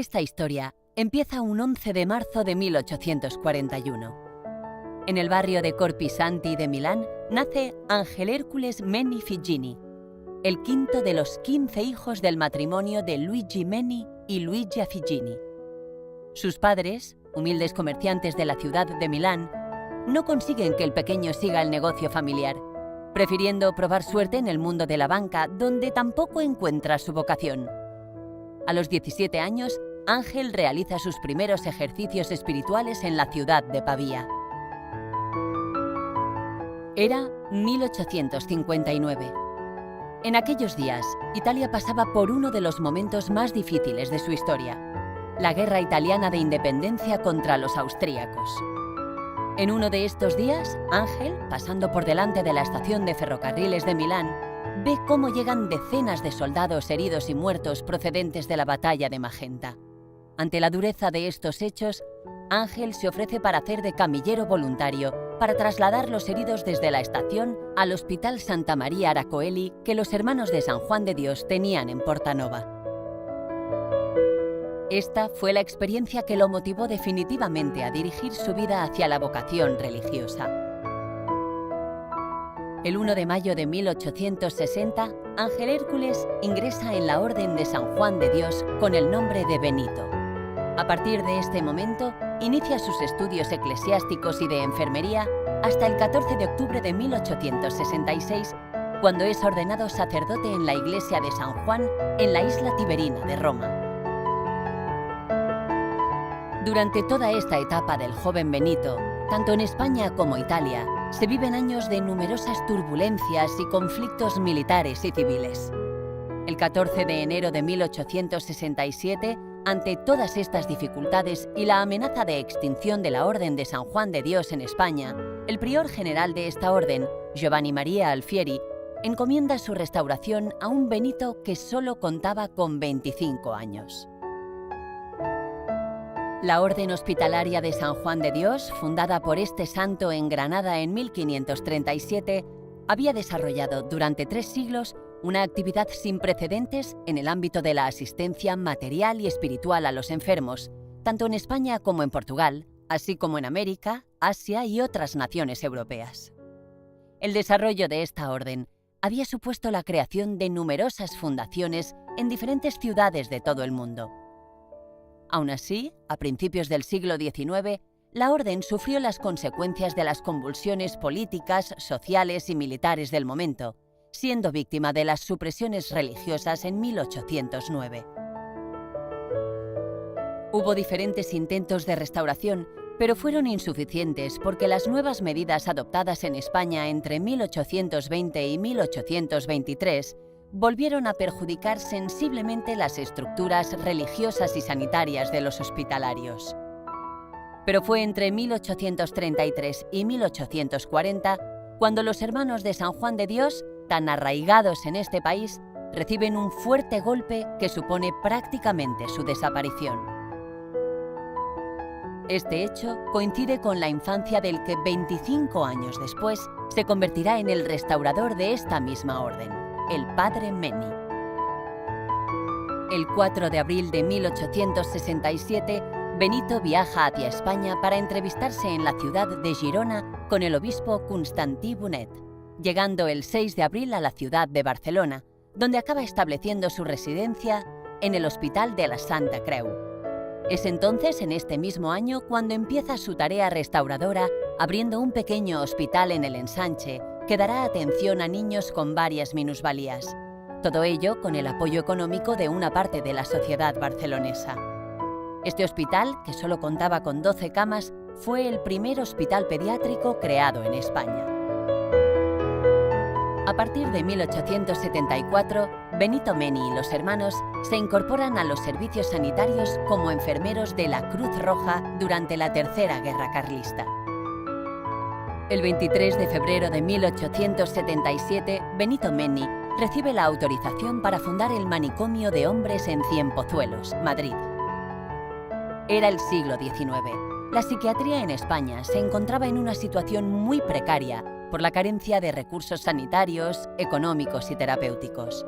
Esta historia empieza un 11 de marzo de 1841. En el barrio de Corpi Santi de Milán nace Ángel Hércules Meni Figini, el quinto de los 15 hijos del matrimonio de Luigi Meni y Luigia Figini. Sus padres, humildes comerciantes de la ciudad de Milán, no consiguen que el pequeño siga el negocio familiar, prefiriendo probar suerte en el mundo de la banca, donde tampoco encuentra su vocación. A los 17 años, Ángel realiza sus primeros ejercicios espirituales en la ciudad de Pavía. Era 1859. En aquellos días, Italia pasaba por uno de los momentos más difíciles de su historia, la Guerra Italiana de Independencia contra los austríacos. En uno de estos días, Ángel, pasando por delante de la estación de ferrocarriles de Milán, ve cómo llegan decenas de soldados heridos y muertos procedentes de la batalla de Magenta. Ante la dureza de estos hechos, Ángel se ofrece para hacer de camillero voluntario para trasladar los heridos desde la estación al Hospital Santa María Aracoeli que los hermanos de San Juan de Dios tenían en Portanova. Esta fue la experiencia que lo motivó definitivamente a dirigir su vida hacia la vocación religiosa. El 1 de mayo de 1860, Ángel Hércules ingresa en la Orden de San Juan de Dios con el nombre de Benito. A partir de este momento, inicia sus estudios eclesiásticos y de enfermería hasta el 14 de octubre de 1866, cuando es ordenado sacerdote en la iglesia de San Juan en la isla Tiberina de Roma. Durante toda esta etapa del joven Benito, tanto en España como Italia, se viven años de numerosas turbulencias y conflictos militares y civiles. El 14 de enero de 1867, ante todas estas dificultades y la amenaza de extinción de la Orden de San Juan de Dios en España, el prior general de esta orden, Giovanni Maria Alfieri, encomienda su restauración a un Benito que solo contaba con 25 años. La Orden Hospitalaria de San Juan de Dios, fundada por este santo en Granada en 1537, había desarrollado durante 3 siglos una actividad sin precedentes en el ámbito de la asistencia material y espiritual a los enfermos, tanto en España como en Portugal, así como en América, Asia y otras naciones europeas. El desarrollo de esta orden había supuesto la creación de numerosas fundaciones en diferentes ciudades de todo el mundo. Aún así, a principios del siglo XIX, la orden sufrió las consecuencias de las convulsiones políticas, sociales y militares del momento, siendo víctima de las supresiones religiosas en 1809. Hubo diferentes intentos de restauración, pero fueron insuficientes porque las nuevas medidas adoptadas en España entre 1820 y 1823 volvieron a perjudicar sensiblemente las estructuras religiosas y sanitarias de los hospitalarios. Pero fue entre 1833 y 1840 cuando los hermanos de San Juan de Dios, tan arraigados en este país, reciben un fuerte golpe que supone prácticamente su desaparición. Este hecho coincide con la infancia del que 25 años después se convertirá en el restaurador de esta misma orden, el padre Meni. El 4 de abril de 1867, Benito viaja hacia España para entrevistarse en la ciudad de Girona con el obispo Constantí Bonet, llegando el 6 de abril a la ciudad de Barcelona, donde acaba estableciendo su residencia en el Hospital de la Santa Creu. Es entonces, en este mismo año, cuando empieza su tarea restauradora, abriendo un pequeño hospital en el Ensanche, que dará atención a niños con varias minusvalías. Todo ello con el apoyo económico de una parte de la sociedad barcelonesa. Este hospital, que solo contaba con 12 camas, fue el primer hospital pediátrico creado en España. A partir de 1874, Benito Meni y los hermanos se incorporan a los servicios sanitarios como enfermeros de la Cruz Roja durante la Tercera Guerra Carlista. El 23 de febrero de 1877, Benito Meni recibe la autorización para fundar el manicomio de hombres en Cienpozuelos, Madrid. Era el siglo XIX. La psiquiatría en España se encontraba en una situación muy precaria por la carencia de recursos sanitarios, económicos y terapéuticos.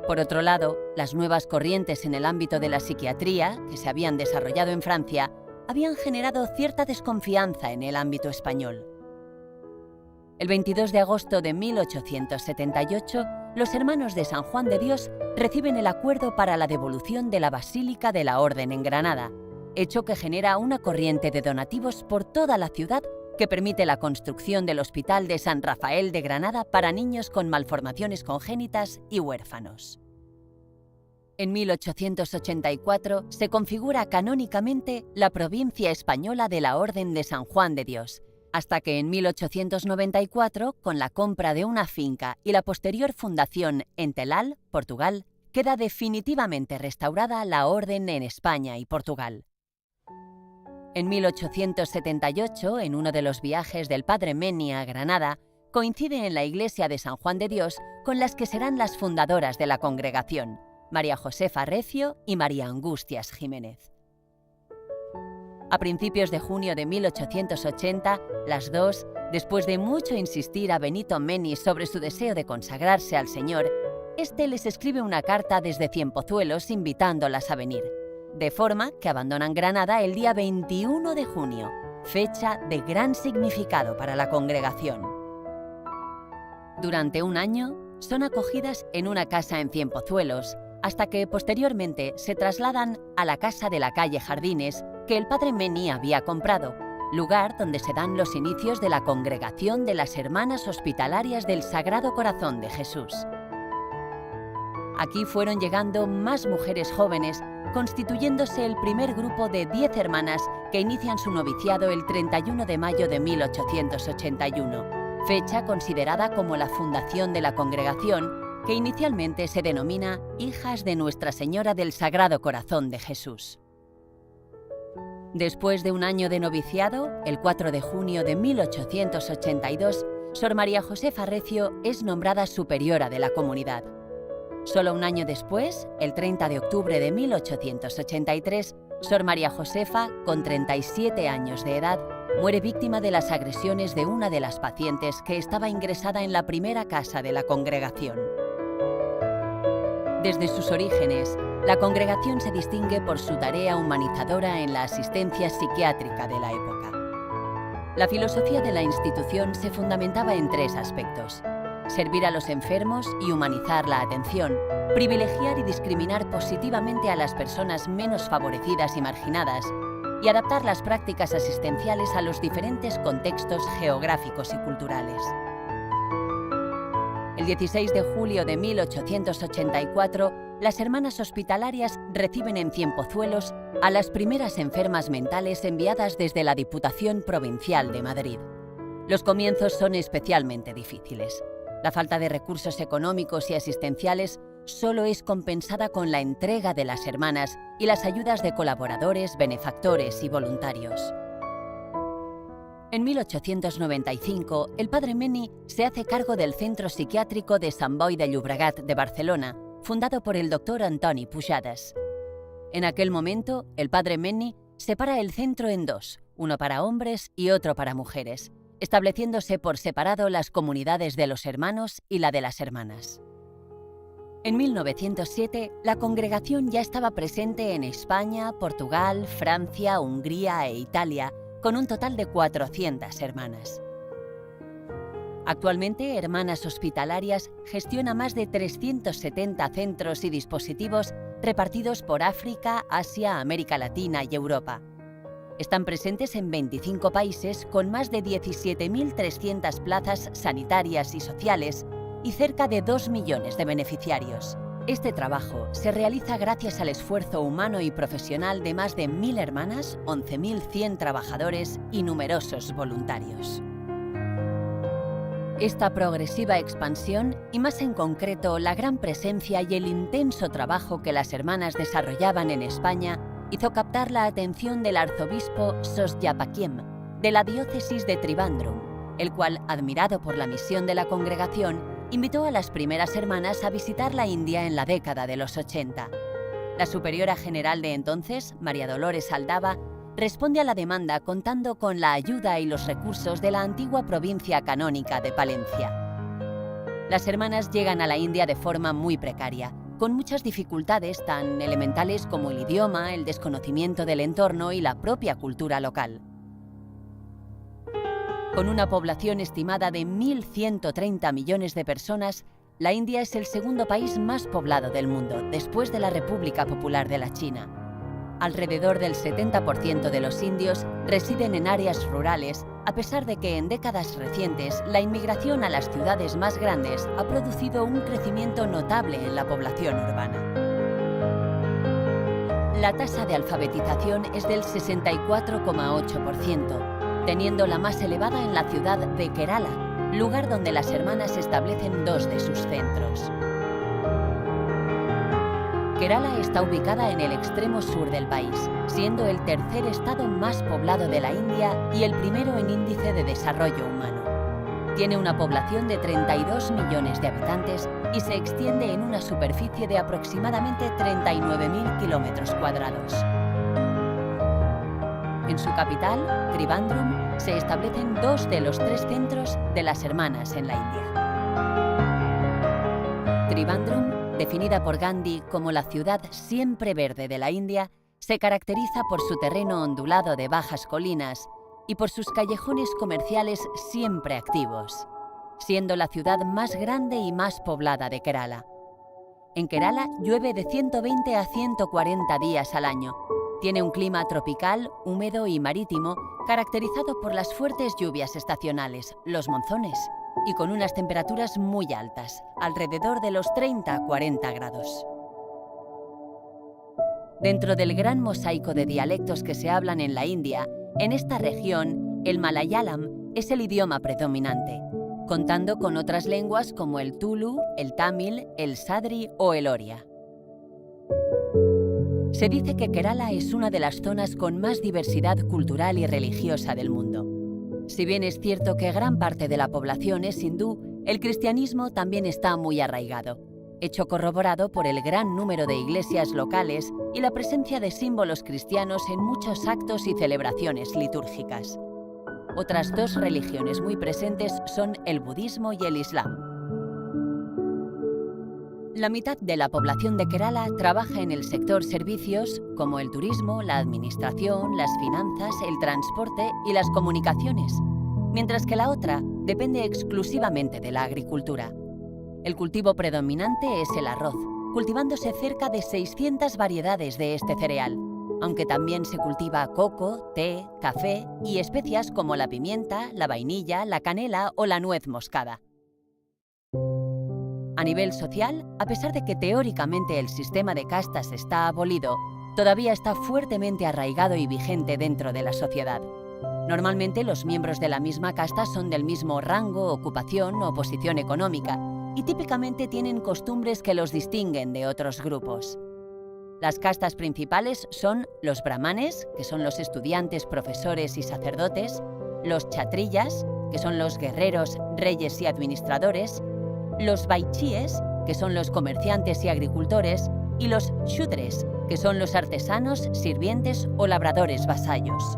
Por otro lado, las nuevas corrientes en el ámbito de la psiquiatría, que se habían desarrollado en Francia, habían generado cierta desconfianza en el ámbito español. El 22 de agosto de 1878, los hermanos de San Juan de Dios reciben el acuerdo para la devolución de la Basílica de la Orden en Granada, hecho que genera una corriente de donativos por toda la ciudad que permite la construcción del Hospital de San Rafael de Granada para niños con malformaciones congénitas y huérfanos. En 1884 se configura canónicamente la provincia española de la Orden de San Juan de Dios, hasta que en 1894, con la compra de una finca y la posterior fundación en Telal, Portugal, queda definitivamente restaurada la Orden en España y Portugal. En 1878, en uno de los viajes del padre Meni a Granada, coincide en la iglesia de San Juan de Dios con las que serán las fundadoras de la congregación, María Josefa Recio y María Angustias Jiménez. A principios de junio de 1880, las dos, después de mucho insistir a Benito Meni sobre su deseo de consagrarse al Señor, este les escribe una carta desde Cienpozuelos invitándolas a venir, de forma que abandonan Granada el día 21 de junio, fecha de gran significado para la congregación. Durante un año, son acogidas en una casa en Cienpozuelos, hasta que posteriormente se trasladan a la casa de la calle Jardines que el padre Meni había comprado, lugar donde se dan los inicios de la congregación de las Hermanas Hospitalarias del Sagrado Corazón de Jesús. Aquí fueron llegando más mujeres jóvenes, constituyéndose el primer grupo de 10 hermanas que inician su noviciado el 31 de mayo de 1881, fecha considerada como la fundación de la congregación, que inicialmente se denomina Hijas de Nuestra Señora del Sagrado Corazón de Jesús. Después de un año de noviciado, el 4 de junio de 1882, Sor María Josefa Recio es nombrada superiora de la comunidad. Solo un año después, el 30 de octubre de 1883, Sor María Josefa, con 37 años de edad, muere víctima de las agresiones de una de las pacientes que estaba ingresada en la primera casa de la congregación. Desde sus orígenes, la congregación se distingue por su tarea humanizadora en la asistencia psiquiátrica de la época. La filosofía de la institución se fundamentaba en 3 aspectos: servir a los enfermos y humanizar la atención, privilegiar y discriminar positivamente a las personas menos favorecidas y marginadas, y adaptar las prácticas asistenciales a los diferentes contextos geográficos y culturales. El 16 de julio de 1884, las Hermanas Hospitalarias reciben en Cienpozuelos a las primeras enfermas mentales enviadas desde la Diputación Provincial de Madrid. Los comienzos son especialmente difíciles. La falta de recursos económicos y asistenciales solo es compensada con la entrega de las hermanas y las ayudas de colaboradores, benefactores y voluntarios. En 1895, el padre Meni se hace cargo del Centro Psiquiátrico de Sant Boi de Llobregat de Barcelona, fundado por el doctor Antoni Pujadas. En aquel momento, el padre Meni separa el centro en 2, uno para hombres y otro para mujeres, estableciéndose por separado las comunidades de los hermanos y la de las hermanas. En 1907, la congregación ya estaba presente en España, Portugal, Francia, Hungría e Italia, con un total de 400 hermanas. Actualmente, Hermanas Hospitalarias gestiona más de 370 centros y dispositivos repartidos por África, Asia, América Latina y Europa. Están presentes en 25 países con más de 17.300 plazas sanitarias y sociales y cerca de 2 millones de beneficiarios. Este trabajo se realiza gracias al esfuerzo humano y profesional de más de 1.000 hermanas, 11.100 trabajadores y numerosos voluntarios. Esta progresiva expansión, y más en concreto la gran presencia y el intenso trabajo que las hermanas desarrollaban en España, hizo captar la atención del arzobispo Sos Yapaquiem, de la diócesis de Trivandrum, el cual, admirado por la misión de la congregación, invitó a las primeras hermanas a visitar la India en la década de los 80. La superiora general de entonces, María Dolores Aldaba, responde a la demanda contando con la ayuda y los recursos de la antigua provincia canónica de Palencia. Las hermanas llegan a la India de forma muy precaria, con muchas dificultades tan elementales como el idioma, el desconocimiento del entorno y la propia cultura local. Con una población estimada de 1.130 millones de personas, la India es el segundo país más poblado del mundo, después de la República Popular de la China. Alrededor del 70% de los indios residen en áreas rurales, a pesar de que en décadas recientes la inmigración a las ciudades más grandes ha producido un crecimiento notable en la población urbana. La tasa de alfabetización es del 64,8%, teniendo la más elevada en la ciudad de Kerala, lugar donde las hermanas establecen dos de sus centros. Kerala está ubicada en el extremo sur del país, siendo el tercer estado más poblado de la India y el primero en índice de desarrollo humano. Tiene una población de 32 millones de habitantes y se extiende en una superficie de aproximadamente 39.000 kilómetros cuadrados. En su capital, Trivandrum, se establecen dos de los tres centros de las hermanas en la India. Trivandrum, definida por Gandhi como la ciudad siempre verde de la India, se caracteriza por su terreno ondulado de bajas colinas y por sus callejones comerciales siempre activos, siendo la ciudad más grande y más poblada de Kerala. En Kerala llueve de 120 a 140 días al año. Tiene un clima tropical, húmedo y marítimo, caracterizado por las fuertes lluvias estacionales, los monzones, y con unas temperaturas muy altas, alrededor de los 30 a 40 grados. Dentro del gran mosaico de dialectos que se hablan en la India, en esta región, el malayalam es el idioma predominante, contando con otras lenguas como el tulu, el tamil, el sadri o el oria. Se dice que Kerala es una de las zonas con más diversidad cultural y religiosa del mundo. Si bien es cierto que gran parte de la población es hindú, el cristianismo también está muy arraigado, hecho corroborado por el gran número de iglesias locales y la presencia de símbolos cristianos en muchos actos y celebraciones litúrgicas. Otras dos religiones muy presentes son el budismo y el islam. La mitad de la población de Kerala trabaja en el sector servicios como el turismo, la administración, las finanzas, el transporte y las comunicaciones, mientras que la otra depende exclusivamente de la agricultura. El cultivo predominante es el arroz, cultivándose cerca de 600 variedades de este cereal, aunque también se cultiva coco, té, café y especias como la pimienta, la vainilla, la canela o la nuez moscada. A nivel social, a pesar de que teóricamente el sistema de castas está abolido, todavía está fuertemente arraigado y vigente dentro de la sociedad. Normalmente los miembros de la misma casta son del mismo rango, ocupación o posición económica y típicamente tienen costumbres que los distinguen de otros grupos. Las castas principales son los brahmanes, que son los estudiantes, profesores y sacerdotes, los kshatriyas, que son los guerreros, reyes y administradores, los vaisyes, que son los comerciantes y agricultores, y los shudres, que son los artesanos, sirvientes o labradores vasallos.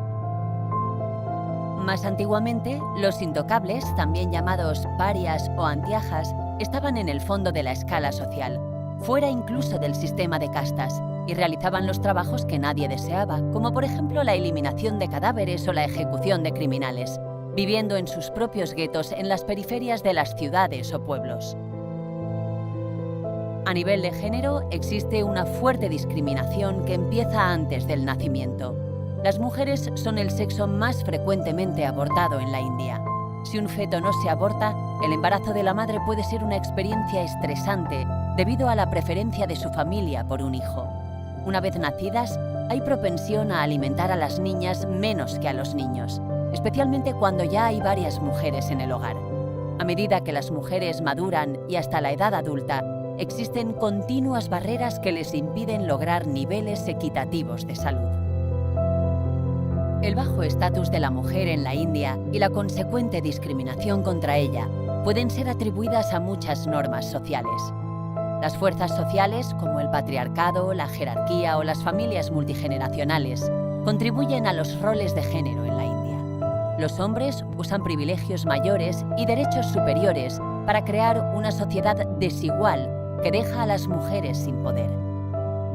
Más antiguamente, los intocables, también llamados parias o antiajas, estaban en el fondo de la escala social, fuera incluso del sistema de castas, y realizaban los trabajos que nadie deseaba, como por ejemplo la eliminación de cadáveres o la ejecución de criminales, viviendo en sus propios guetos en las periferias de las ciudades o pueblos. A nivel de género, existe una fuerte discriminación que empieza antes del nacimiento. Las mujeres son el sexo más frecuentemente abortado en la India. Si un feto no se aborta, el embarazo de la madre puede ser una experiencia estresante debido a la preferencia de su familia por un hijo. Una vez nacidas, hay propensión a alimentar a las niñas menos que a los niños, especialmente cuando ya hay varias mujeres en el hogar. A medida que las mujeres maduran y hasta la edad adulta, existen continuas barreras que les impiden lograr niveles equitativos de salud. El bajo estatus de la mujer en la India y la consecuente discriminación contra ella pueden ser atribuidas a muchas normas sociales. Las fuerzas sociales, como el patriarcado, la jerarquía o las familias multigeneracionales, contribuyen a los roles de género en la India. Los hombres usan privilegios mayores y derechos superiores para crear una sociedad desigual que deja a las mujeres sin poder.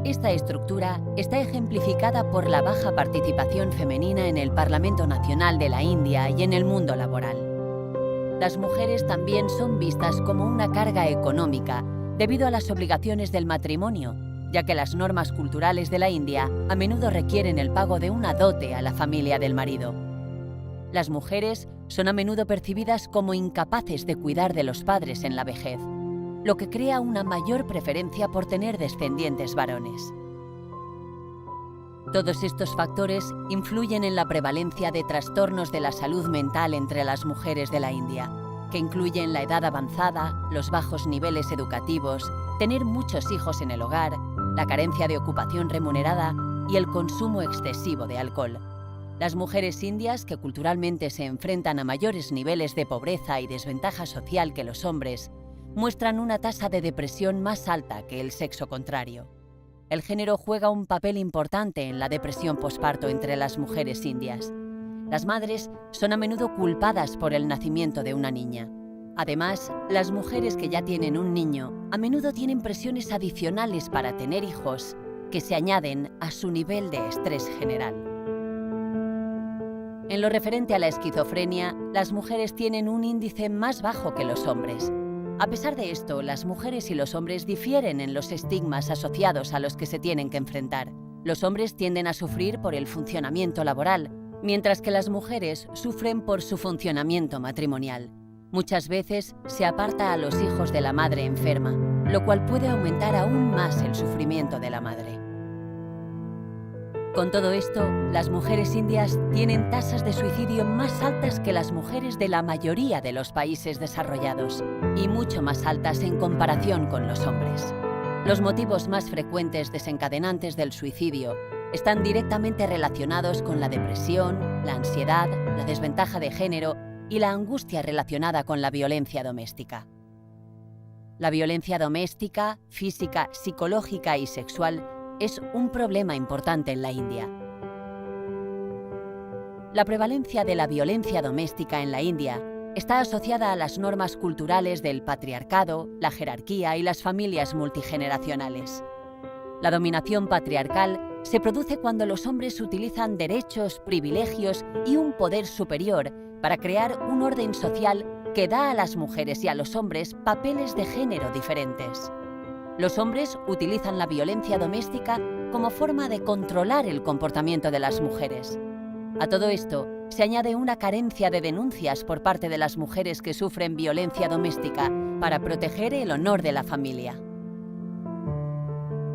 Esta estructura está ejemplificada por la baja participación femenina en el Parlamento Nacional de la India y en el mundo laboral. Las mujeres también son vistas como una carga económica debido a las obligaciones del matrimonio, ya que las normas culturales de la India a menudo requieren el pago de una dote a la familia del marido. Las mujeres son a menudo percibidas como incapaces de cuidar de los padres en la vejez, lo que crea una mayor preferencia por tener descendientes varones. Todos estos factores influyen en la prevalencia de trastornos de la salud mental entre las mujeres de la India, que incluyen la edad avanzada, los bajos niveles educativos, tener muchos hijos en el hogar, la carencia de ocupación remunerada y el consumo excesivo de alcohol. Las mujeres indias, que culturalmente se enfrentan a mayores niveles de pobreza y desventaja social que los hombres, muestran una tasa de depresión más alta que el sexo contrario. El género juega un papel importante en la depresión posparto entre las mujeres indias. Las madres son a menudo culpadas por el nacimiento de una niña. Además, las mujeres que ya tienen un niño a menudo tienen presiones adicionales para tener hijos que se añaden a su nivel de estrés general. En lo referente a la esquizofrenia, las mujeres tienen un índice más bajo que los hombres. A pesar de esto, las mujeres y los hombres difieren en los estigmas asociados a los que se tienen que enfrentar. Los hombres tienden a sufrir por el funcionamiento laboral, mientras que las mujeres sufren por su funcionamiento matrimonial. Muchas veces se aparta a los hijos de la madre enferma, lo cual puede aumentar aún más el sufrimiento de la madre. Con todo esto, las mujeres indias tienen tasas de suicidio más altas que las mujeres de la mayoría de los países desarrollados y mucho más altas en comparación con los hombres. Los motivos más frecuentes desencadenantes del suicidio están directamente relacionados con la depresión, la ansiedad, la desventaja de género y la angustia relacionada con la violencia doméstica. La violencia doméstica, física, psicológica y sexual es un problema importante en la India. La prevalencia de la violencia doméstica en la India está asociada a las normas culturales del patriarcado, la jerarquía y las familias multigeneracionales. La dominación patriarcal se produce cuando los hombres utilizan derechos, privilegios y un poder superior para crear un orden social que da a las mujeres y a los hombres papeles de género diferentes. Los hombres utilizan la violencia doméstica como forma de controlar el comportamiento de las mujeres. A todo esto se añade una carencia de denuncias por parte de las mujeres que sufren violencia doméstica para proteger el honor de la familia.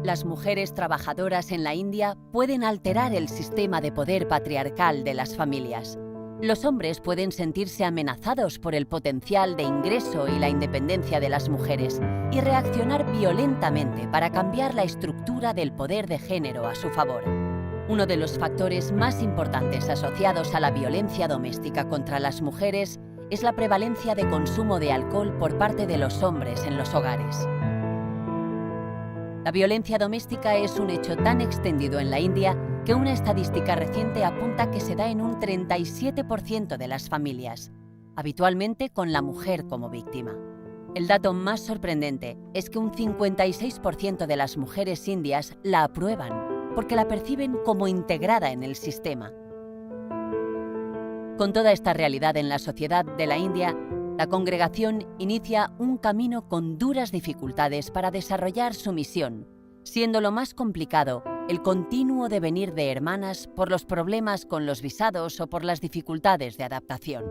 Las mujeres trabajadoras en la India pueden alterar el sistema de poder patriarcal de las familias. Los hombres pueden sentirse amenazados por el potencial de ingreso y la independencia de las mujeres y reaccionar violentamente para cambiar la estructura del poder de género a su favor. Uno de los factores más importantes asociados a la violencia doméstica contra las mujeres es la prevalencia de consumo de alcohol por parte de los hombres en los hogares. La violencia doméstica es un hecho tan extendido en la India que una estadística reciente apunta que se da en un 37% de las familias, habitualmente con la mujer como víctima. El dato más sorprendente es que un 56% de las mujeres indias la aprueban porque la perciben como integrada en el sistema. Con toda esta realidad en la sociedad de la India, la congregación inicia un camino con duras dificultades para desarrollar su misión, siendo lo más complicado el continuo devenir de hermanas por los problemas con los visados o por las dificultades de adaptación.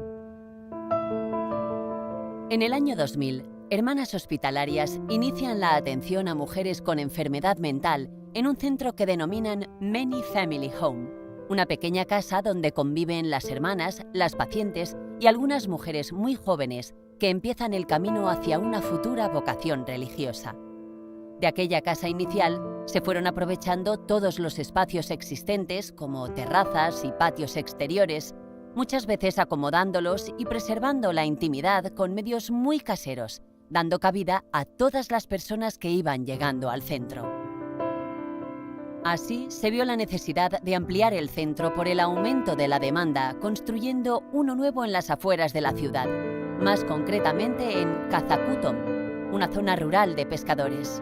En el año 2000, Hermanas Hospitalarias inician la atención a mujeres con enfermedad mental en un centro que denominan Many Family Home, una pequeña casa donde conviven las hermanas, las pacientes y algunas mujeres muy jóvenes que empiezan el camino hacia una futura vocación religiosa. De aquella casa inicial se fueron aprovechando todos los espacios existentes como terrazas y patios exteriores, muchas veces acomodándolos y preservando la intimidad con medios muy caseros, dando cabida a todas las personas que iban llegando al centro. Así, se vio la necesidad de ampliar el centro por el aumento de la demanda, construyendo uno nuevo en las afueras de la ciudad, más concretamente en Kazakutom, una zona rural de pescadores.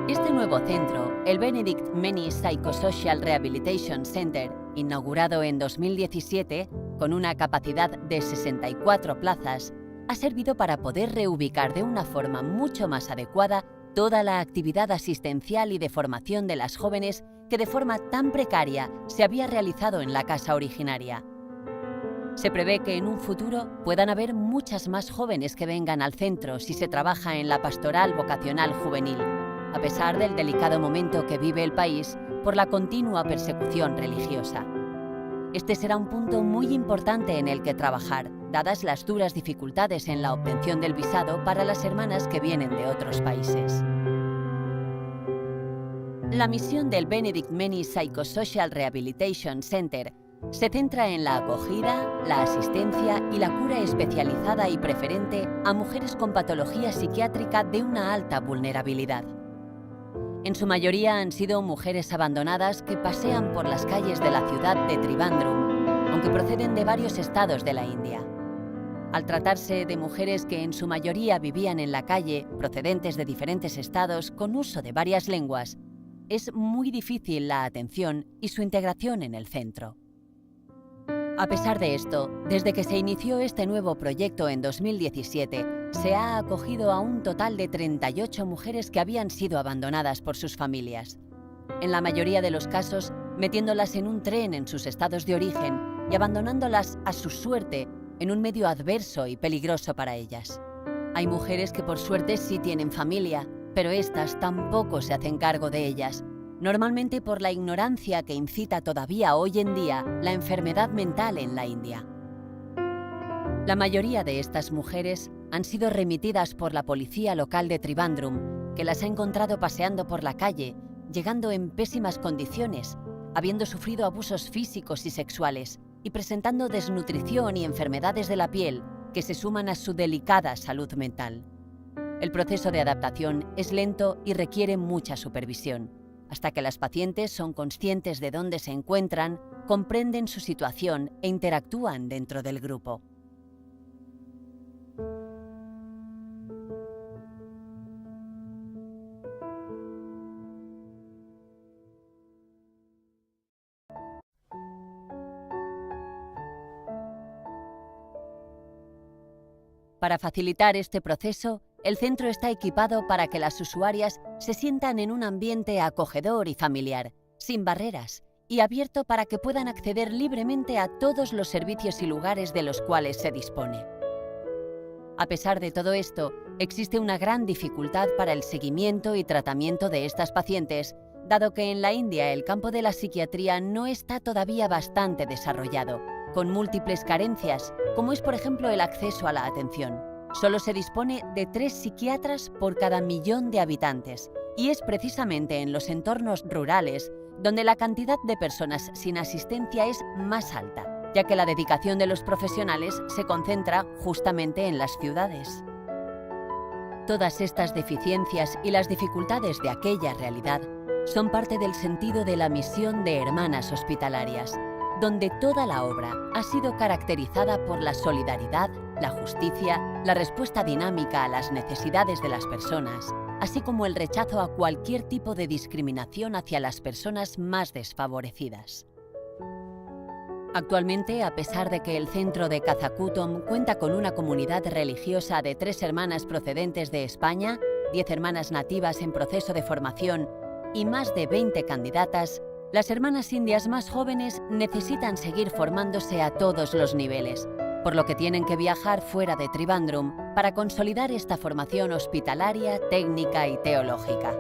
Este nuevo centro, el Benedict Meni Psychosocial Rehabilitation Center, inaugurado en 2017 con una capacidad de 64 plazas, ha servido para poder reubicar de una forma mucho más adecuada toda la actividad asistencial y de formación de las jóvenes que de forma tan precaria se había realizado en la casa originaria. Se prevé que en un futuro puedan haber muchas más jóvenes que vengan al centro si se trabaja en la pastoral vocacional juvenil, a pesar del delicado momento que vive el país por la continua persecución religiosa. Este será un punto muy importante en el que trabajar, dadas las duras dificultades en la obtención del visado para las hermanas que vienen de otros países. La misión del Benedict Meni Psychosocial Rehabilitation Center se centra en la acogida, la asistencia y la cura especializada y preferente a mujeres con patología psiquiátrica de una alta vulnerabilidad. En su mayoría han sido mujeres abandonadas que pasean por las calles de la ciudad de Trivandrum, aunque proceden de varios estados de la India. Al tratarse de mujeres que en su mayoría vivían en la calle, procedentes de diferentes estados con uso de varias lenguas, es muy difícil la atención y su integración en el centro. A pesar de esto, desde que se inició este nuevo proyecto en 2017, se ha acogido a un total de 38 mujeres que habían sido abandonadas por sus familias. En la mayoría de los casos, metiéndolas en un tren en sus estados de origen y abandonándolas a su suerte en un medio adverso y peligroso para ellas. Hay mujeres que por suerte sí tienen familia, pero estas tampoco se hacen cargo de ellas, normalmente por la ignorancia que incita todavía hoy en día la enfermedad mental en la India. La mayoría de estas mujeres han sido remitidas por la policía local de Trivandrum, que las ha encontrado paseando por la calle, llegando en pésimas condiciones, habiendo sufrido abusos físicos y sexuales y presentando desnutrición y enfermedades de la piel que se suman a su delicada salud mental. El proceso de adaptación es lento y requiere mucha supervisión, hasta que las pacientes son conscientes de dónde se encuentran, comprenden su situación e interactúan dentro del grupo. Para facilitar este proceso, el centro está equipado para que las usuarias se sientan en un ambiente acogedor y familiar, sin barreras, y abierto para que puedan acceder libremente a todos los servicios y lugares de los cuales se dispone. A pesar de todo esto, existe una gran dificultad para el seguimiento y tratamiento de estas pacientes, dado que en la India el campo de la psiquiatría no está todavía bastante desarrollado, con múltiples carencias, como es por ejemplo el acceso a la atención. Solo se dispone de 3 psiquiatras por cada 1.000.000 de habitantes, y es precisamente en los entornos rurales donde la cantidad de personas sin asistencia es más alta, ya que la dedicación de los profesionales se concentra justamente en las ciudades. Todas estas deficiencias y las dificultades de aquella realidad son parte del sentido de la misión de Hermanas Hospitalarias, donde toda la obra ha sido caracterizada por la solidaridad, la justicia, la respuesta dinámica a las necesidades de las personas, así como el rechazo a cualquier tipo de discriminación hacia las personas más desfavorecidas. Actualmente, a pesar de que el centro de Kazakutom cuenta con una comunidad religiosa de 3 hermanas procedentes de España, 10 hermanas nativas en proceso de formación y más de 20 candidatas, las hermanas indias más jóvenes necesitan seguir formándose a todos los niveles, por lo que tienen que viajar fuera de Trivandrum para consolidar esta formación hospitalaria, técnica y teológica.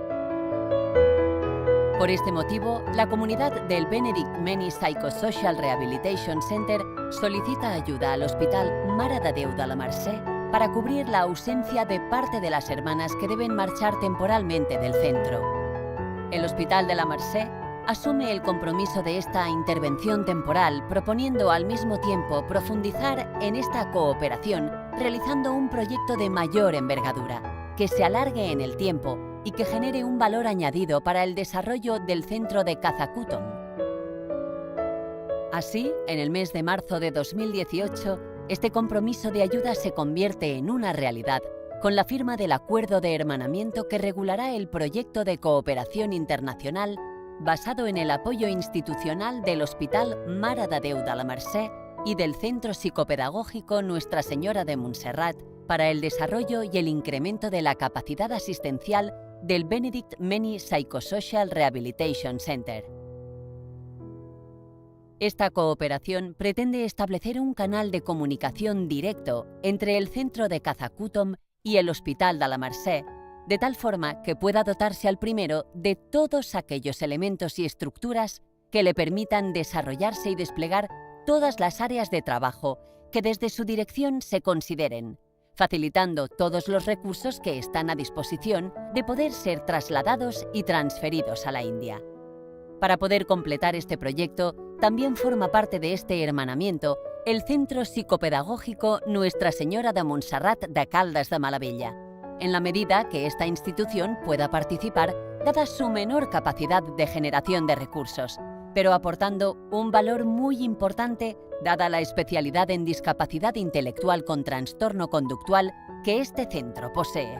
Por este motivo, la comunidad del Benedict Meni Psychosocial Rehabilitation Center solicita ayuda al Hospital Mare de Déu de la Mercè para cubrir la ausencia de parte de las hermanas que deben marchar temporalmente del centro. El Hospital de la Mercè asume el compromiso de esta intervención temporal, proponiendo al mismo tiempo profundizar en esta cooperación, realizando un proyecto de mayor envergadura, que se alargue en el tiempo y que genere un valor añadido para el desarrollo del centro de Kazakutom. Así, en el mes de marzo de 2018, este compromiso de ayuda se convierte en una realidad, con la firma del acuerdo de hermanamiento que regulará el proyecto de cooperación internacional basado en el apoyo institucional del Hospital Mare de Déu de la Mercè y del Centro Psicopedagógico Nuestra Señora de Montserrat para el desarrollo y el incremento de la capacidad asistencial del Benedict Meni Psychosocial Rehabilitation Center. Esta cooperación pretende establecer un canal de comunicación directo entre el centro de Cazacutom y el Hospital de la Mercè, de tal forma que pueda dotarse al primero de todos aquellos elementos y estructuras que le permitan desarrollarse y desplegar todas las áreas de trabajo que desde su dirección se consideren, facilitando todos los recursos que están a disposición de poder ser trasladados y transferidos a la India. Para poder completar este proyecto, también forma parte de este hermanamiento el Centro Psicopedagógico Nuestra Señora de Montserrat de Caldes de Malavella, en la medida que esta institución pueda participar dada su menor capacidad de generación de recursos, pero aportando un valor muy importante dada la especialidad en discapacidad intelectual con trastorno conductual que este centro posee.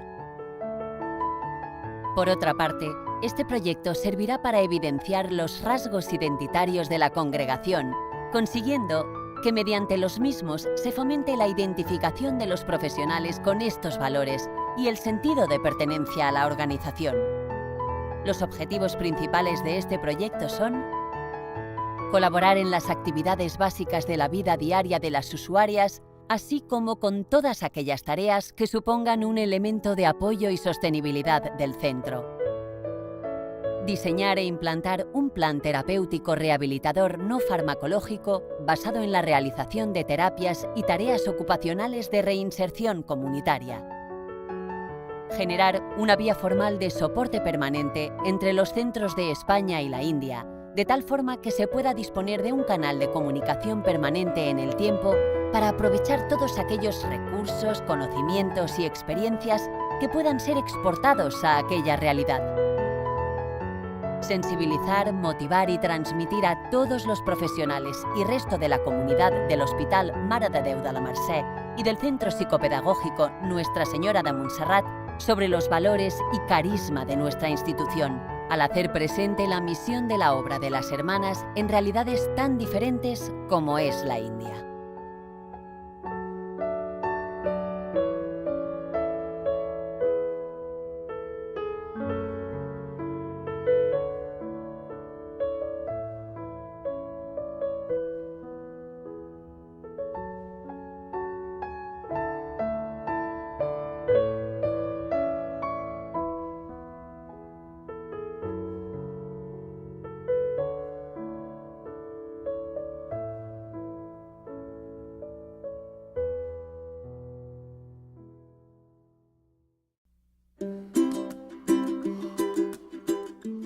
Por otra parte, este proyecto servirá para evidenciar los rasgos identitarios de la congregación, consiguiendo que mediante los mismos se fomente la identificación de los profesionales con estos valores y el sentido de pertenencia a la organización. Los objetivos principales de este proyecto son colaborar en las actividades básicas de la vida diaria de las usuarias, así como con todas aquellas tareas que supongan un elemento de apoyo y sostenibilidad del centro. Diseñar e implantar un plan terapéutico rehabilitador no farmacológico basado en la realización de terapias y tareas ocupacionales de reinserción comunitaria. Generar una vía formal de soporte permanente entre los centros de España y la India, de tal forma que se pueda disponer de un canal de comunicación permanente en el tiempo para aprovechar todos aquellos recursos, conocimientos y experiencias que puedan ser exportados a aquella realidad. Sensibilizar, motivar y transmitir a todos los profesionales y resto de la comunidad del Hospital Mare de Déu de la Mercè y del Centro Psicopedagógico Nuestra Señora de Montserrat sobre los valores y carisma de nuestra institución, al hacer presente la misión de la obra de las hermanas en realidades tan diferentes como es la India.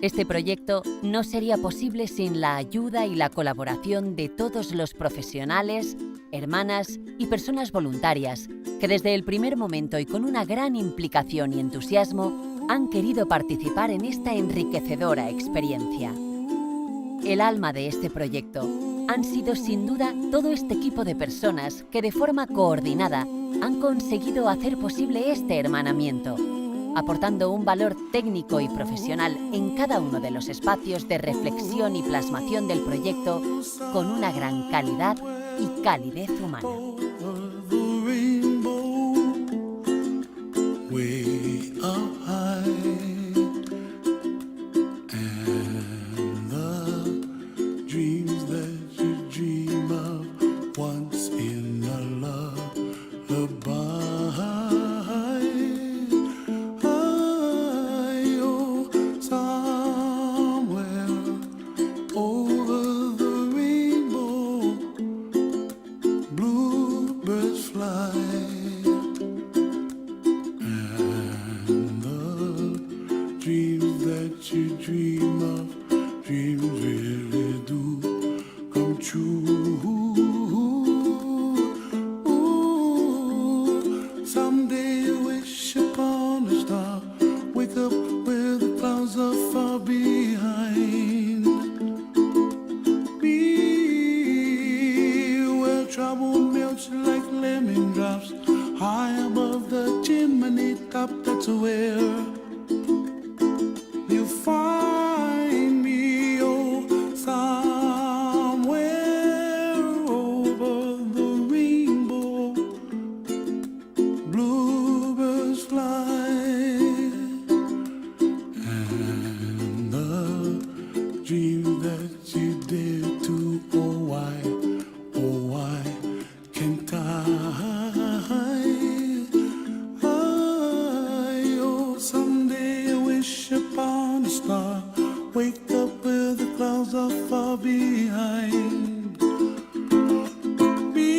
Este proyecto no sería posible sin la ayuda y la colaboración de todos los profesionales, hermanas y personas voluntarias que desde el primer momento y con una gran implicación y entusiasmo han querido participar en esta enriquecedora experiencia. El alma de este proyecto han sido sin duda todo este equipo de personas que de forma coordinada han conseguido hacer posible este hermanamiento, aportando un valor técnico y profesional en cada uno de los espacios de reflexión y plasmación del proyecto con una gran calidad y calidez humana. high above the chimney top, that's where you find me, oh, somewhere over the rainbow, bluebirds fly, and the dream that you did to, oh why can't oh, someday I wish upon a star, wake up where the clouds are far behind me,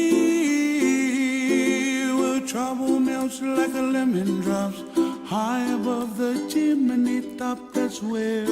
where trouble melts like a lemon drops, high above the chimney top, that's where